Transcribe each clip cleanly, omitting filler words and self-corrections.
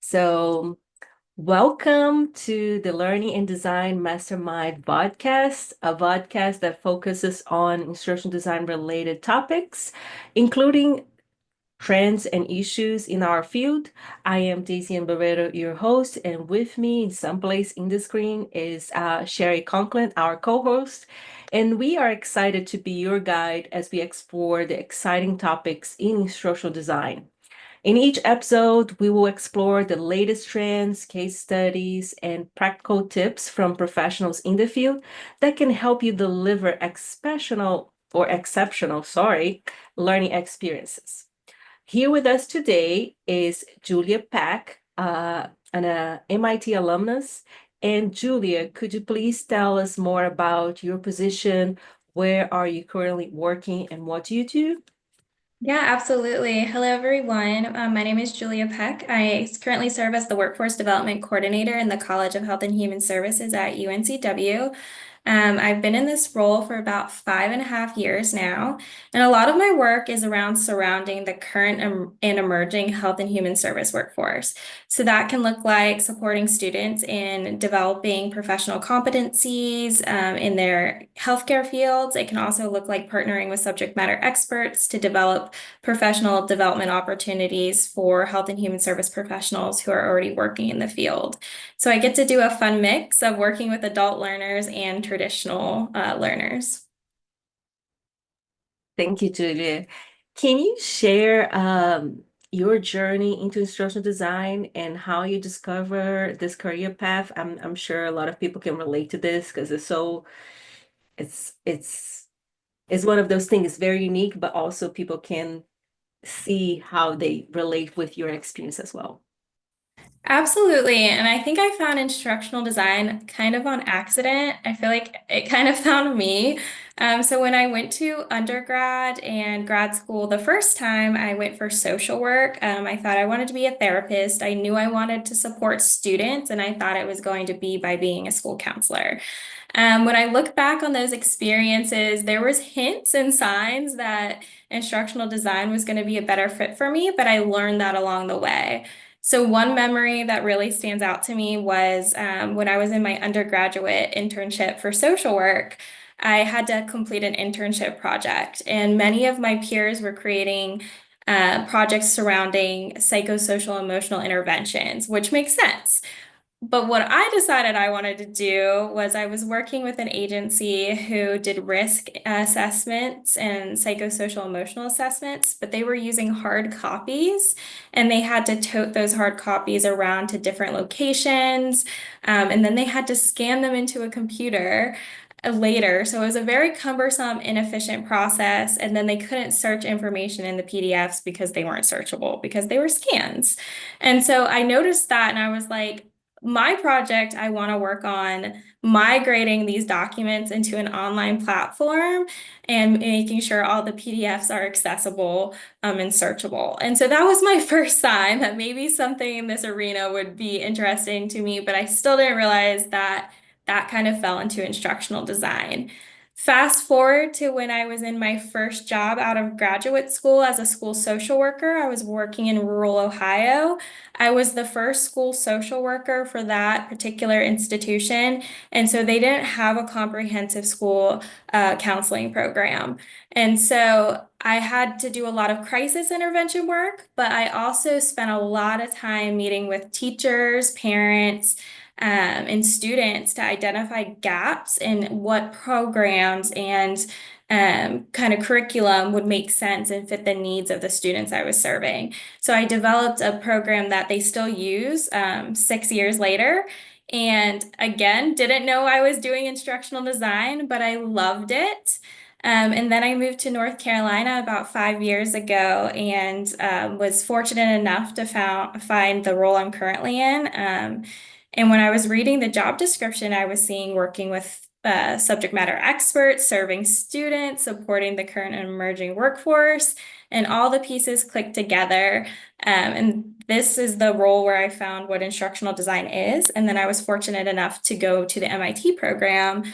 So, welcome to the Learning and Design Mastermind Vodcast, a vodcast that focuses on instructional design related topics, including trends and issues in our field. I am Daisy and Barreto, your host, and with me in some place in the screen is Sherry Conklin, our co-host. And we are excited to be your guide as we explore the exciting topics in instructional design. In each episode, we will explore the latest trends, case studies, and practical tips from professionals in the field that can help you deliver exceptional learning experiences. Here with us today is Julia Peck, an MIT alumnus. And Julia, could you please tell us more about your position? Where are you currently working and what do you do? Yeah, absolutely. Hello, everyone. My name is Julia Peck. I currently serve as the Workforce Development Coordinator in the College of Health and Human Services at UNCW. I've been in this role for about 5.5 years now, and a lot of my work is around surrounding the current and emerging health and human service workforce. So that can look like supporting students in developing professional competencies in their healthcare fields. It can also look like partnering with subject matter experts to develop professional development opportunities for health and human service professionals who are already working in the field. So I get to do a fun mix of working with adult learners and traditional learners. Thank you, Julia. Can you share your journey into instructional design and how you discover this career path? I'm sure a lot of people can relate to this because it's it's it's one of those things, it's very unique, but also people can see how they relate with your experience as well. Absolutely. And I think I found instructional design kind of on accident. I feel like it kind of found me. So when I went to undergrad and grad school the first time, I went for social work. I thought I wanted to be a therapist. I knew I wanted to support students, and I thought it was going to be by being a school counselor. When I look back on those experiences, there was hints and signs that instructional design was going to be a better fit for me, but I learned that along the way. So one memory that really stands out to me was when I was in my undergraduate internship for social work. I had to complete an internship project, and many of my peers were creating projects surrounding psychosocial emotional interventions, which makes sense. But what I decided I wanted to do was I was working with an agency who did risk assessments and psychosocial emotional assessments, but they were using hard copies and they had to tote those hard copies around to different locations. And then they had to scan them into a computer later. So it was a very cumbersome, inefficient process. And then they couldn't search information in the PDFs because they weren't searchable because they were scans. And so I noticed that and I was like, my project, I want to work on migrating these documents into an online platform and making sure all the PDFs are accessible and searchable. And so that was my first sign that maybe something in this arena would be interesting to me, but I still didn't realize that that kind of fell into instructional design. Fast forward to when I was in my first job out of graduate school as a school social worker. I was working in rural Ohio. I was the first school social worker for that particular institution. And so they didn't have a comprehensive school counseling program. And so I had to do a lot of crisis intervention work, but I also spent a lot of time meeting with teachers, parents, and students to identify gaps in what programs and kind of curriculum would make sense and fit the needs of the students I was serving. So I developed a program that they still use 6 years later. And again, didn't know I was doing instructional design, but I loved it. And then I moved to North Carolina about 5 years ago and was fortunate enough to find the role I'm currently in. And when I was reading the job description, I was seeing working with subject matter experts, serving students, supporting the current and emerging workforce, and all the pieces clicked together. And this is the role where I found what instructional design is. And then I was fortunate enough to go to the MIT program,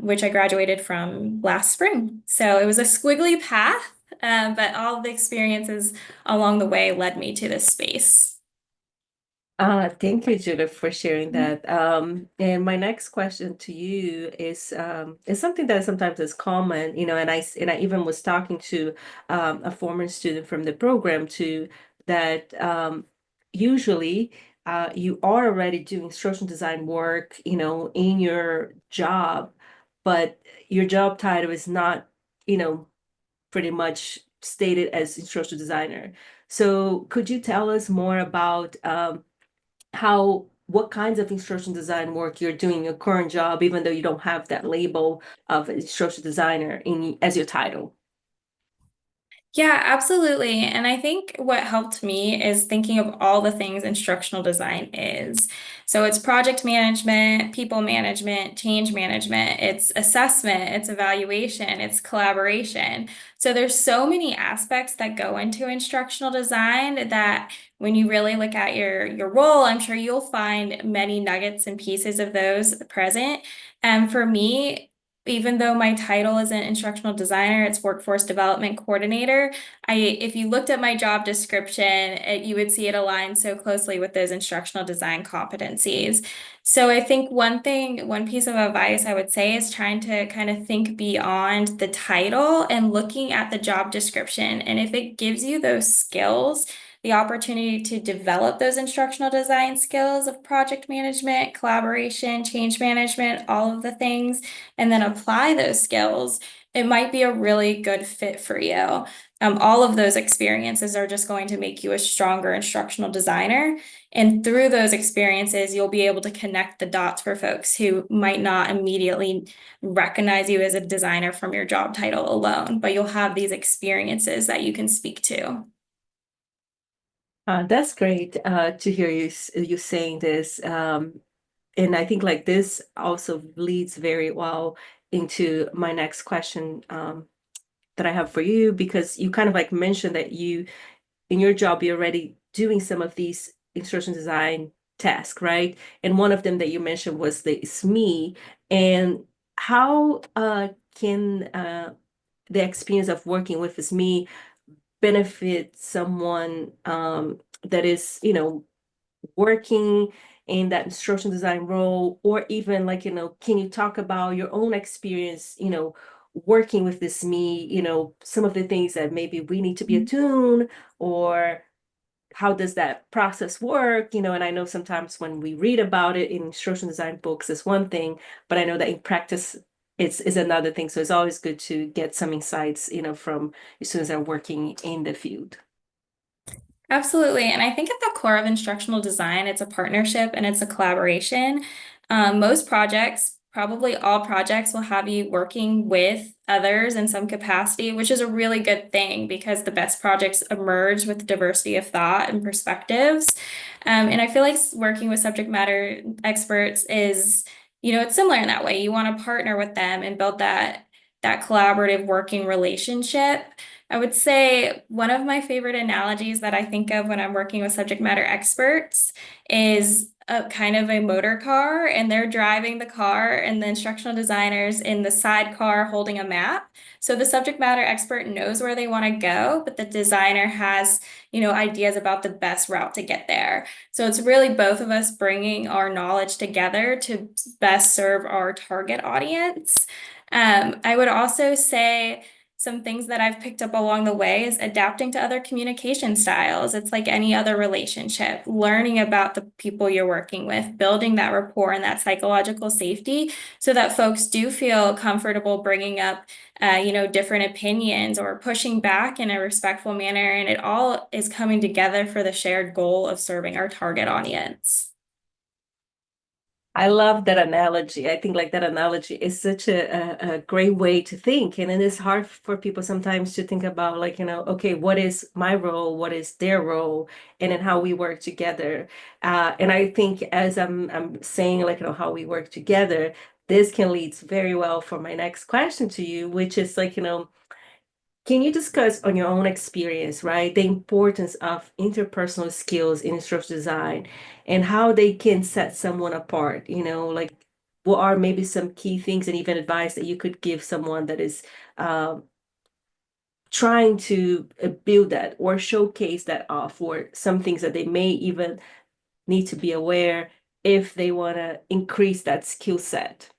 which I graduated from last spring. So it was a squiggly path, but all the experiences along the way led me to this space. Thank you, Judith, for sharing that. And my next question to you is something that sometimes is common, and I even was talking to a former student from the program too, that usually you are already doing instructional design work, in your job, but your job title is not, you know, pretty much stated as instructional designer. So could you tell us more about what kinds of instruction design work you're doing in your current job, even though you don't have that label of instruction designer in as your title? Yeah, absolutely. And I think what helped me is thinking of all the things instructional design is. So it's project management, people management, change management, it's assessment, it's evaluation, it's collaboration. So there's so many aspects that go into instructional design that when you really look at your role, I'm sure you'll find many nuggets and pieces of those present. And for me, even though my title isn't instructional designer, it's workforce development coordinator. If you looked at my job description, you would see it aligns so closely with those instructional design competencies. So I think one piece of advice I would say is trying to kind of think beyond the title and looking at the job description. And if it gives you those skills, the opportunity to develop those instructional design skills of project management, collaboration, change management, all of the things, and then apply those skills, it might be a really good fit for you. All of those experiences are just going to make you a stronger instructional designer. And through those experiences, you'll be able to connect the dots for folks who might not immediately recognize you as a designer from your job title alone, but you'll have these experiences that you can speak to. That's great to hear you saying this. And I think like this also leads very well into my next question that I have for you, because you kind of like mentioned that in your job, you're already doing some of these instruction design tasks, right? And one of them that you mentioned was the SME. And how can the experience of working with SME benefit someone that is, working in that instruction design role, or even like, can you talk about your own experience, working with this me, some of the things that maybe we need to be attuned, or how does that process work? And I know sometimes when we read about it in instruction design books is one thing, but I know that in practice it's is another thing. So it's always good to get some insights, from students that are working in the field. Absolutely. And I think at the core of instructional design, it's a partnership and it's a collaboration. Most projects, probably all projects, will have you working with others in some capacity, which is a really good thing because the best projects emerge with diversity of thought and perspectives. And I feel like working with subject matter experts is, it's similar in that way. You want to partner with them and build that collaborative working relationship. I would say one of my favorite analogies that I think of when I'm working with subject matter experts is a kind of a motor car, and they're driving the car, and the instructional designers in the sidecar holding a map. So the subject matter expert knows where they want to go, but the designer has, ideas about the best route to get there. So it's really both of us bringing our knowledge together to best serve our target audience. I would also say some things that I've picked up along the way is adapting to other communication styles. It's like any other relationship, learning about the people you're working with, building that rapport and that psychological safety so that folks do feel comfortable bringing up, different opinions or pushing back in a respectful manner. And it all is coming together for the shared goal of serving our target audience. I love that analogy. I think like that analogy is such a great way to think. And it is hard for people sometimes to think about like, okay, what is my role? What is their role? And then how we work together. And I think as I'm saying like, how we work together, this can lead very well for my next question to you, which is like, can you discuss on your own experience, right, the importance of interpersonal skills in instructional design and how they can set someone apart? Like what are maybe some key things and even advice that you could give someone that is trying to build that or showcase that off, or some things that they may even need to be aware if they want to increase that skill set?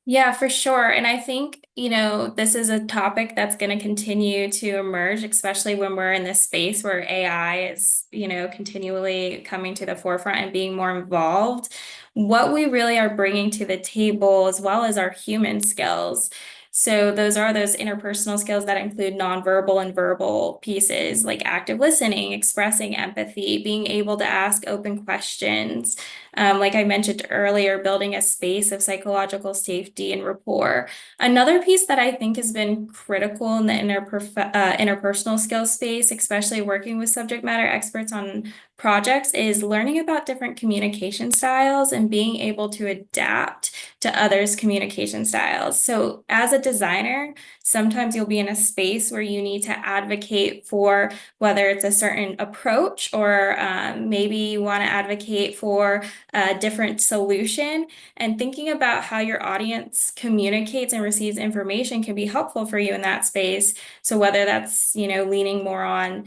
Yeah, for sure. And I think, this is a topic that's going to continue to emerge, especially when we're in this space where AI is, continually coming to the forefront and being more involved. What we really are bringing to the table, as well as our human skills. So those are those interpersonal skills that include nonverbal and verbal pieces like active listening, expressing empathy, being able to ask open questions, like I mentioned earlier, building a space of psychological safety and rapport. Another piece that I think has been critical in the interpersonal skills space, especially working with subject matter experts on projects, is learning about different communication styles and being able to adapt to others' communication styles. So, as a designer, sometimes you'll be in a space where you need to advocate for whether it's a certain approach or maybe you want to advocate for a different solution. And thinking about how your audience communicates and receives information can be helpful for you in that space. So whether that's, leaning more on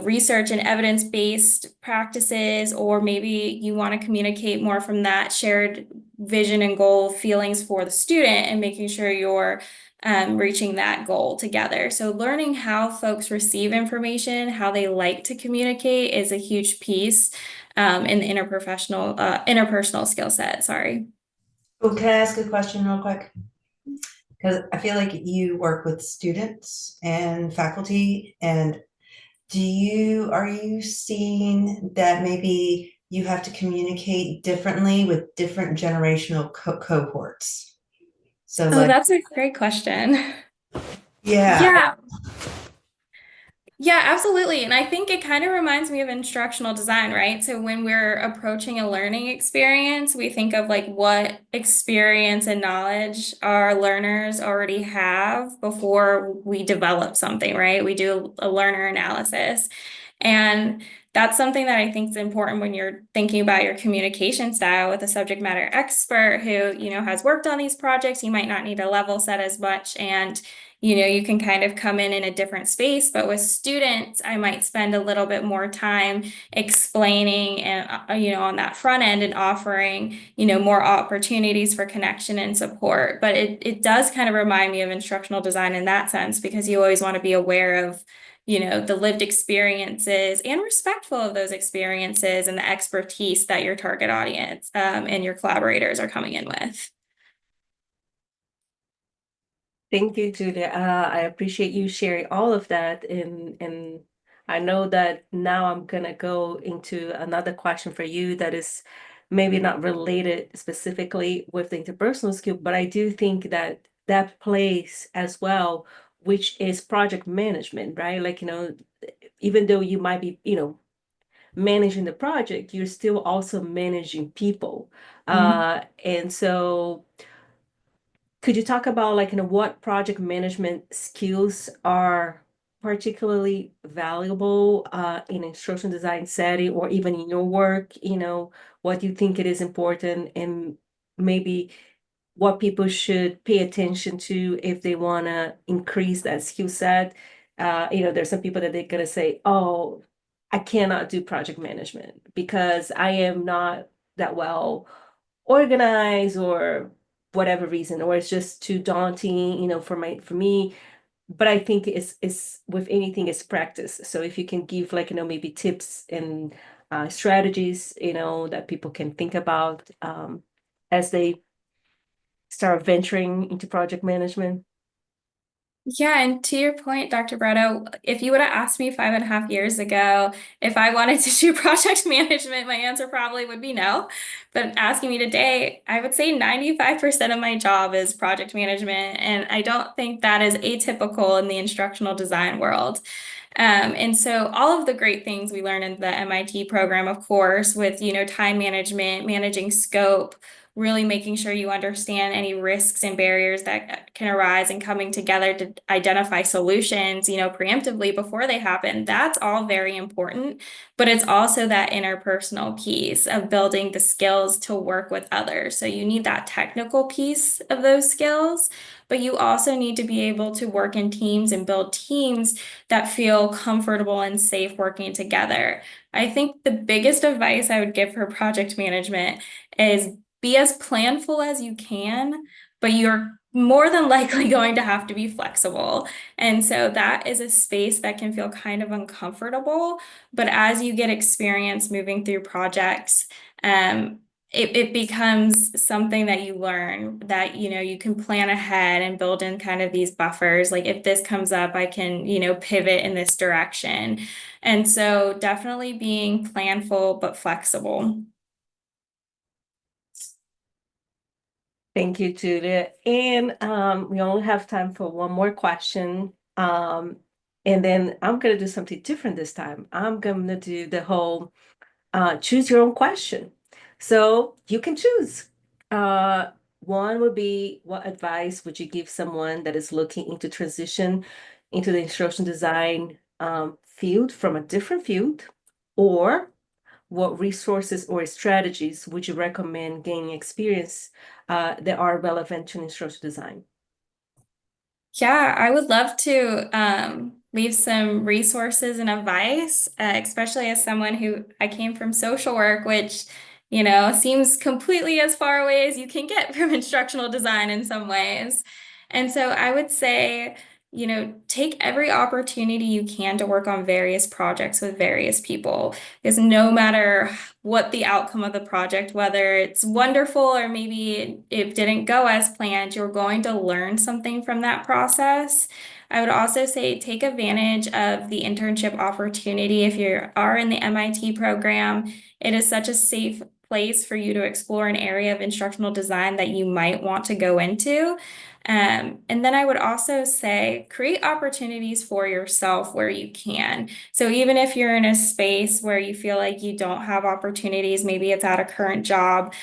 research and evidence-based practices, or maybe you want to communicate more from that shared vision and goal feelings for the student and making sure you're reaching that goal together. So learning how folks receive information, how they like to communicate is a huge piece in the interpersonal skill set. Sorry. Oh, can I ask a question real quick? Because I feel like you work with students and faculty, and are you seeing that maybe you have to communicate differently with different generational cohorts? So Oh, like, that's a great question. yeah. Yeah, Yeah, absolutely. And I think it kind of reminds me of instructional design, right? So when we're approaching a learning experience, we think of like what experience and knowledge our learners already have before we develop something, right? We do a learner analysis. And that's something that I think is important when you're thinking about your communication style with a subject matter expert who, has worked on these projects. You might not need a level set as much. And you can kind of come in a different space, but with students, I might spend a little bit more time explaining and, on that front end and offering, more opportunities for connection and support. But it does kind of remind me of instructional design in that sense, because you always want to be aware of, the lived experiences and respectful of those experiences and the expertise that your target audience, and your collaborators are coming in with. Thank you, Julia. I appreciate you sharing all of that. And I know that now I'm gonna go into another question for you that is maybe not related specifically with the interpersonal skill, but I do think that that plays as well, which is project management, right? Like, even though you might be, managing the project, you're still also managing people. Mhm. And so could you talk about like, what project management skills are particularly valuable in instruction design setting or even in your work, what you think it is important and maybe what people should pay attention to if they want to increase that skill set. There's some people that they're gonna say, "Oh, I cannot do project management because I am not that well organized or whatever reason, or it's just too daunting, for me." But I think it's with anything it's practice. So if you can give like, maybe tips and strategies, that people can think about as they start venturing into project management. Yeah, and to your point, Dr. Brito, if you would have asked me 5.5 years ago if I wanted to do project management, my answer probably would be no. But asking me today, I would say 95% of my job is project management, and I don't think that is atypical in the instructional design world. And so all of the great things we learn in the MIT program, of course, with, time management, managing scope, really making sure you understand any risks and barriers that can arise and coming together to identify solutions, preemptively before they happen. That's all very important, but it's also that interpersonal piece of building the skills to work with others. So you need that technical piece of those skills, but you also need to be able to work in teams and build teams that feel comfortable and safe working together. I think the biggest advice I would give for project management is be as planful as you can, but you're more than likely going to have to be flexible. And so that is a space that can feel kind of uncomfortable. But as you get experience moving through projects, it becomes something that you learn that, you can plan ahead and build in kind of these buffers. Like if this comes up, I can, pivot in this direction. And so definitely being planful but flexible. Thank you, Julia. And we only have time for one more question. And then I'm going to do something different this time. I'm going to do the whole choose your own question. So you can choose. One would be, what advice would you give someone that is looking into transition into the instruction design field from a different field? Or what resources or strategies would you recommend gaining experience that are relevant to instructional design? Yeah, I would love to leave some resources and advice, especially as someone who I came from social work, which, seems completely as far away as you can get from instructional design in some ways. And so I would say, take every opportunity you can to work on various projects with various people, because no matter what the outcome of the project, whether it's wonderful or maybe it didn't go as planned, you're going to learn something from that process. I would also say take advantage of the internship opportunity if you are in the MIT program. It is such a safe place for you to explore an area of instructional design that you might want to go into. And then I would also say create opportunities for yourself where you can. So even if you're in a space where you feel like you don't have opportunities, maybe it's at a current job,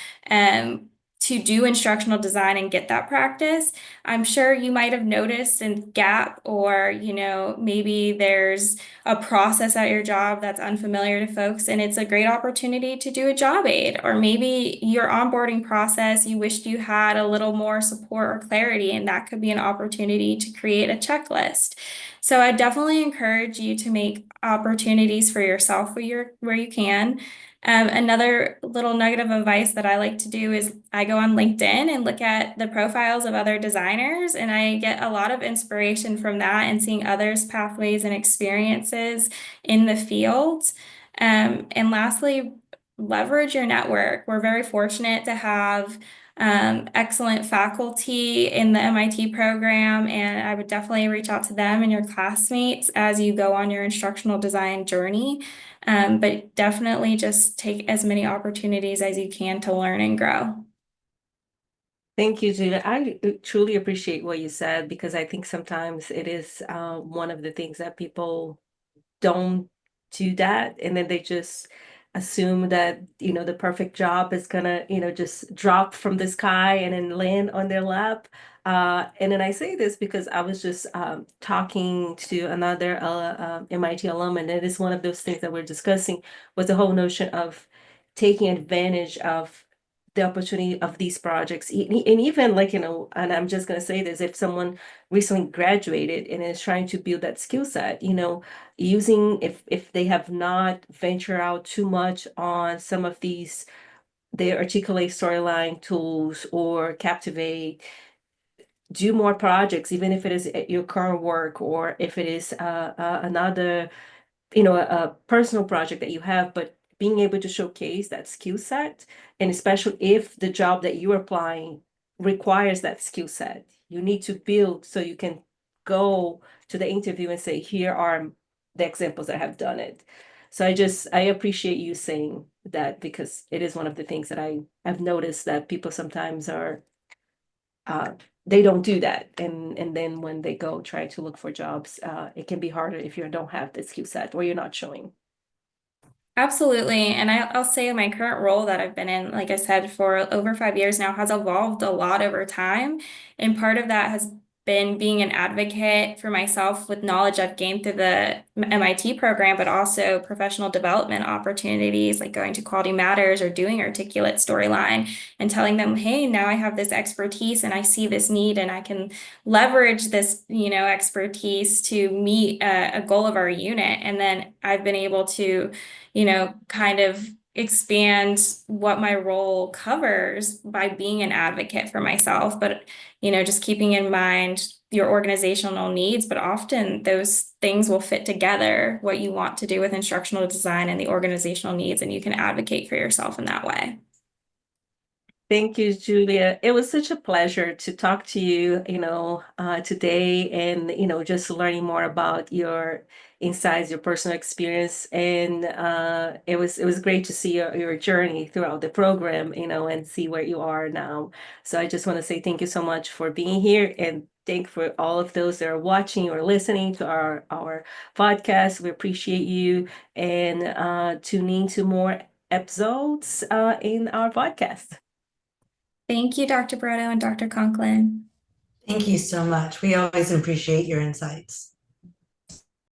to do instructional design and get that practice, I'm sure you might have noticed a gap or, maybe there's a process at your job that's unfamiliar to folks, and it's a great opportunity to do a job aid. Or maybe your onboarding process, you wished you had a little more support or clarity, and that could be an opportunity to create a checklist. So I definitely encourage you to make opportunities for yourself where you can. Another little nugget of advice that I like to do is I go on LinkedIn and look at the profiles of other designers, and I get a lot of inspiration from that and seeing others' pathways and experiences in the field. And lastly, leverage your network. We're very fortunate to have excellent faculty in the MIT program, and I would definitely reach out to them and your classmates as you go on your instructional design journey. But definitely just take as many opportunities as you can to learn and grow. Thank you, Julia. I truly appreciate what you said because I think sometimes it is one of the things that people don't do that, and then they just assume that the perfect job is gonna just drop from the sky and then land on their lap. And then I say this because I was just talking to another MIT alum, and it is one of those things that we're discussing was the whole notion of taking advantage of the opportunity of these projects. And even like, and I'm just going to say this, if someone recently graduated and is trying to build that skill set, using, if they have not ventured out too much on some of these, the articulate storyline tools or Captivate, do more projects, even if it is at your current work or if it is another a personal project that you have, but being able to showcase that skill set, and especially if the job that you're applying requires that skill set, you need to build so you can go to the interview and say, here are the examples that have done it. So I appreciate you saying that because it is one of the things that I've noticed that people sometimes are uh, they don't do that, and then when they go try to look for jobs, it can be harder if you don't have the skill set or you're not showing. Absolutely. And I'll say my current role that I've been in, like I said, for over 5 years now, has evolved a lot over time. And part of that has been being an advocate for myself with knowledge I've gained through the MIT program, but also professional development opportunities like going to Quality Matters or doing Articulate Storyline and telling them, hey, now I have this expertise and I see this need and I can leverage this, expertise to meet a goal of our unit. And then I've been able to kind of expand what my role covers by being an advocate for myself, but, just keeping in mind your organizational needs, but often those things will fit together, what you want to do with instructional design and the organizational needs, and you can advocate for yourself in that way. Thank you, Julia. It was such a pleasure to talk to you, today and, just learning more about your insights, your personal experience. And it was great to see your journey throughout the program, and see where you are now. So I just want to say thank you so much for being here and thank for all of those that are watching or listening to our podcast. We appreciate you and tuning to more episodes in our podcast. Thank you, Dr. Brotto and Dr. Conklin. Thank you so much. We always appreciate your insights.